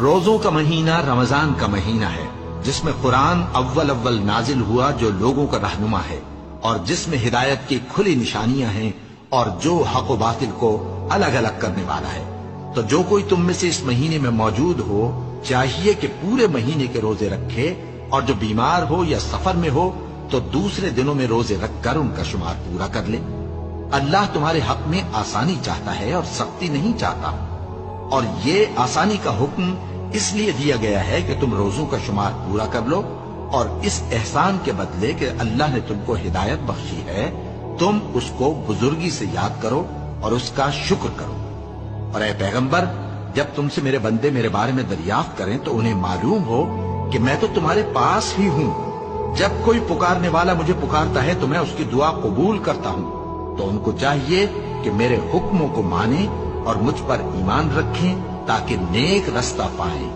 روزوں کا مہینہ رمضان کا مہینہ ہے جس میں قرآن اول اول نازل ہوا، جو لوگوں کا رہنما ہے اور جس میں ہدایت کی کھلی نشانیاں ہیں اور جو حق و باطل کو الگ الگ کرنے والا ہے۔ تو جو کوئی تم میں سے اس مہینے میں موجود ہو چاہیے کہ پورے مہینے کے روزے رکھے، اور جو بیمار ہو یا سفر میں ہو تو دوسرے دنوں میں روزے رکھ کر ان کا شمار پورا کر لے۔ اللہ تمہارے حق میں آسانی چاہتا ہے اور سختی نہیں چاہتا، اور یہ آسانی کا حکم اس لیے دیا گیا ہے کہ تم روزوں کا شمار پورا کر لو، اور اس احسان کے بدلے کہ اللہ نے تم کو ہدایت بخشی ہے تم اس کو بزرگی سے یاد کرو اور اس کا شکر کرو۔ اور اے پیغمبر، جب تم سے میرے بندے میرے بارے میں دریافت کریں تو انہیں معلوم ہو کہ میں تو تمہارے پاس ہی ہوں۔ جب کوئی پکارنے والا مجھے پکارتا ہے تو میں اس کی دعا قبول کرتا ہوں۔ تو ان کو چاہیے کہ میرے حکموں کو مانیں اور مجھ پر ایمان رکھیں تاکہ نیک رستہ پائیں۔